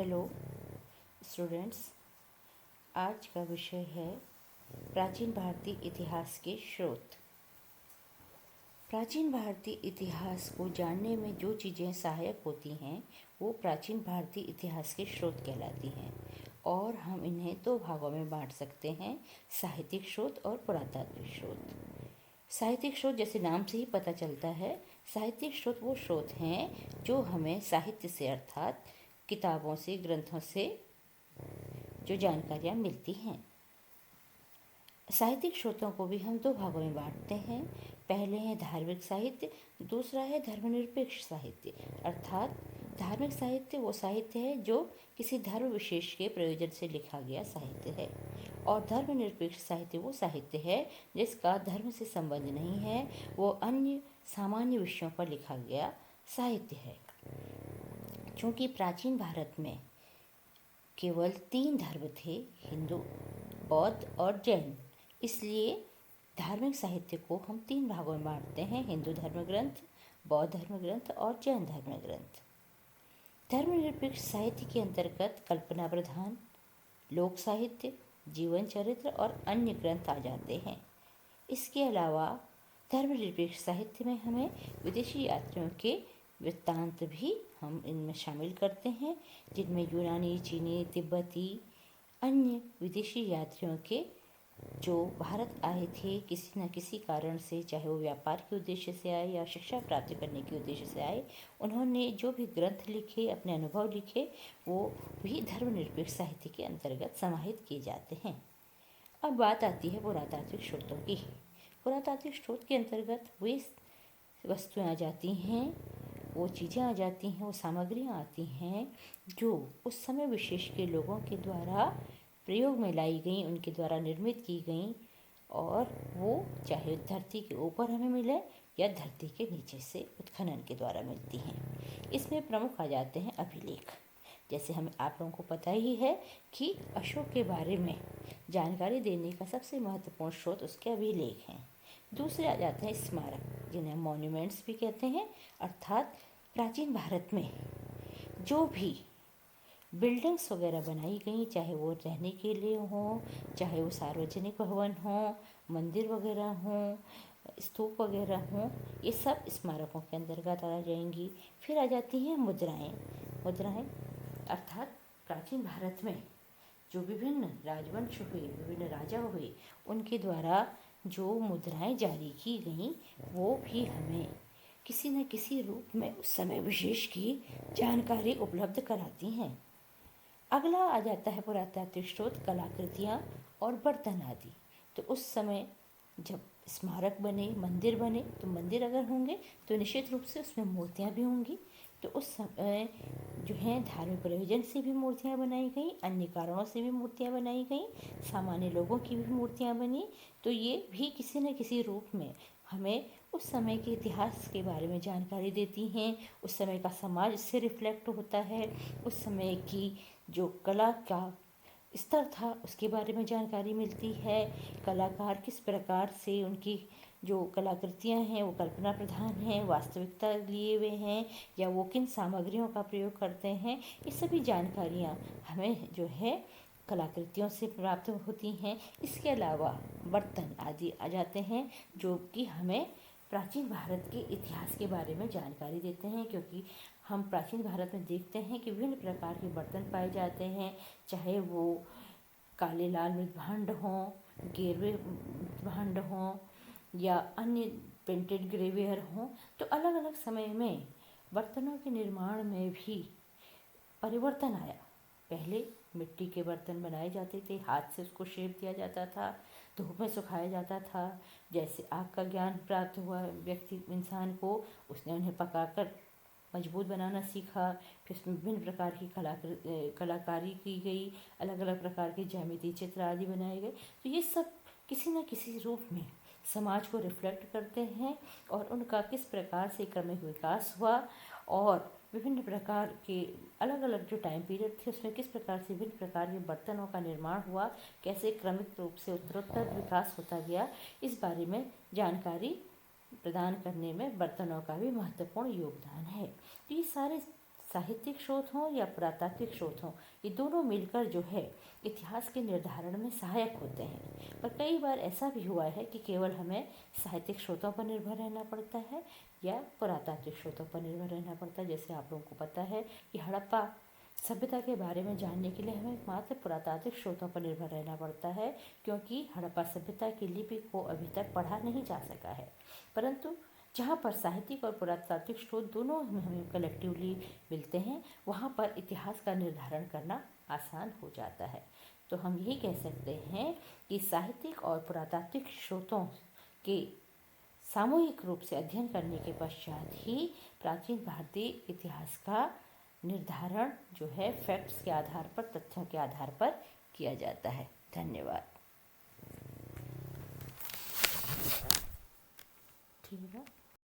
Hello students, आज का विषय है प्राचीन भारतीय इतिहास के स्रोत। प्राचीन भारतीय इतिहास को जानने में जो चीज़ें सहायक होती हैं वो प्राचीन भारतीय इतिहास के स्रोत कहलाती हैं और हम इन्हें दो भागों में बांट सकते हैं, साहित्यिक स्रोत और पुरातात्विक स्रोत। साहित्यिक स्रोत जैसे नाम से ही पता चलता है, साहित्यिक स्रोत वो स्रोत हैं जो हमें साहित्य से अर्थात किताबों से, ग्रंथों से जो जानकारियाँ मिलती हैं। साहित्यिक स्रोतों को भी हम दो भागों में बांटते हैं। पहले है धार्मिक साहित्य, दूसरा है धर्मनिरपेक्ष साहित्य। अर्थात धार्मिक साहित्य वो साहित्य है जो किसी धर्म विशेष के प्रयोजन से लिखा गया साहित्य है, और धर्मनिरपेक्ष साहित्य वो साहित्य है जिसका धर्म से संबंध नहीं है, वो अन्य सामान्य विषयों पर लिखा गया साहित्य है। चूँकि प्राचीन भारत में केवल 3 धर्म थे, हिंदू, बौद्ध और जैन, इसलिए धार्मिक साहित्य को हम 3 भागों में बांटते हैं, हिंदू धर्म ग्रंथ, बौद्ध धर्म ग्रंथ और जैन धर्म ग्रंथ। धर्मनिरपेक्ष साहित्य के अंतर्गत कल्पना प्रधान, लोक साहित्य, जीवन चरित्र और अन्य ग्रंथ आ जाते हैं। इसके अलावा धर्मनिरपेक्ष साहित्य में हमें विदेशी यात्रियों के वृत्तांत भी हम इनमें शामिल करते हैं, जिनमें यूनानी, चीनी, तिब्बती, अन्य विदेशी यात्रियों के जो भारत आए थे किसी न किसी कारण से, चाहे वो व्यापार के उद्देश्य से आए या शिक्षा प्राप्त करने के उद्देश्य से आए, उन्होंने जो भी ग्रंथ लिखे, अपने अनुभव लिखे, वो भी धर्मनिरपेक्ष साहित्य के अंतर्गत समाहित किए जाते हैं। अब बात आती है पुरातात्विक स्रोतों की। पुरातात्विक स्रोत के अंतर्गत वे वस्तुएं आ जाती हैं, वो चीज़ें आ जाती हैं, वो सामग्रियाँ आती हैं जो उस समय विशेष के लोगों के द्वारा प्रयोग में लाई गई, उनके द्वारा निर्मित की गई, और वो चाहे धरती के ऊपर हमें मिले या धरती के नीचे से उत्खनन के द्वारा मिलती हैं। इसमें प्रमुख आ जाते हैं अभिलेख। जैसे हमें आप लोगों को पता ही है कि अशोक के बारे में जानकारी देने का सबसे महत्वपूर्ण स्रोत उसके अभिलेख हैं। दूसरे आ जाते हैं स्मारक, जिन्हें मॉन्यूमेंट्स भी कहते हैं। अर्थात प्राचीन भारत में जो भी बिल्डिंग्स वगैरह बनाई गई, चाहे वो रहने के लिए हों, चाहे वो सार्वजनिक भवन हों, मंदिर वगैरह हों, स्तूप वगैरह हों, ये सब स्मारकों के अंतर्गत आ जाएंगी। फिर आ जाती हैं मुद्राएं। मुद्राएं अर्थात प्राचीन भारत में जो विभिन्न राजवंश हुए, विभिन्न राजा हुए, उनके द्वारा जो मुद्राएं जारी की गईं, वो भी हमें किसी न किसी रूप में उस समय विशेष की जानकारी उपलब्ध कराती हैं। अगला आ जाता है पुरातात्विक स्रोत कलाकृतियाँ और बर्तन आदि। तो उस समय जब स्मारक बने, मंदिर बने, तो मंदिर अगर होंगे तो निश्चित रूप से उसमें मूर्तियाँ भी होंगी। तो उस समय जो है धार्मिक प्रयोजन से भी मूर्तियाँ बनाई गई, अन्य कारणों से भी मूर्तियाँ बनाई गई, सामान्य लोगों की भी मूर्तियाँ बनी। तो ये भी किसी न किसी रूप में हमें उस समय के इतिहास के बारे में जानकारी देती हैं। उस समय का समाज इससे रिफ्लेक्ट होता है, उस समय की जो कला का स्तर था उसके बारे में जानकारी मिलती है। कलाकार किस प्रकार से उनकी जो कलाकृतियाँ हैं वो कल्पना प्रधान हैं, वास्तविकता लिए हुए हैं, या वो किन सामग्रियों का प्रयोग करते हैं, ये सभी जानकारियाँ हमें जो है कलाकृतियों से प्राप्त होती हैं। इसके अलावा बर्तन आदि आ जाते हैं जो कि हमें प्राचीन भारत के इतिहास के बारे में जानकारी देते हैं, क्योंकि हम प्राचीन भारत में देखते हैं कि विभिन्न प्रकार के बर्तन पाए जाते हैं, चाहे वो काले लाल मृत भांड हों, गेरवे भांड हों, या अन्य पेंटेड ग्रेवेयर हों। तो अलग अलग समय में बर्तनों के निर्माण में भी परिवर्तन आया। पहले मिट्टी के बर्तन बनाए जाते थे, हाथ से उसको शेप दिया जाता था, धूप में सुखाया जाता था। जैसे आग का ज्ञान प्राप्त हुआ व्यक्ति इंसान को, उसने उन्हें पकाकर मजबूत बनाना सीखा। फिर उसमें विभिन्न प्रकार की कलाकारी की गई, अलग अलग प्रकार के ज्यामिति चित्र आदि बनाए गए। तो ये सब किसी न किसी रूप में समाज को रिफ्लेक्ट करते हैं, और उनका किस प्रकार से क्रमिक विकास हुआ, और विभिन्न प्रकार के अलग अलग जो टाइम पीरियड थे उसमें किस प्रकार से विभिन्न प्रकार के बर्तनों का निर्माण हुआ, कैसे क्रमिक रूप से उत्तरोत्तर विकास होता गया, इस बारे में जानकारी प्रदान करने में बर्तनों का भी महत्वपूर्ण योगदान है। तो ये सारे साहित्यिक स्रोत हों या पुरातात्विक स्रोत हों, ये दोनों मिलकर जो है इतिहास के निर्धारण में सहायक होते हैं। पर कई बार ऐसा भी हुआ है कि केवल हमें साहित्यिक स्रोतों पर निर्भर रहना पड़ता है या पुरातात्विक स्रोतों पर निर्भर रहना पड़ता है। जैसे आप लोगों को पता है कि हड़प्पा सभ्यता के बारे में जानने के लिए हमें मात्र पुरातात्विक स्रोतों पर निर्भर रहना पड़ता है, क्योंकि हड़प्पा सभ्यता की लिपि को अभी तक पढ़ा नहीं जा सका है। परंतु जहाँ पर साहित्यिक और पुरातात्विक स्रोत दोनों हमें कलेक्टिवली मिलते हैं, वहाँ पर इतिहास का निर्धारण करना आसान हो जाता है। तो हम यही कह सकते हैं कि साहित्यिक और पुरातात्विक स्रोतों के सामूहिक रूप से अध्ययन करने के पश्चात ही प्राचीन भारतीय इतिहास का निर्धारण जो है फैक्ट्स के आधार पर, तथ्यों के आधार पर किया जाता है। धन्यवाद। ठीक है।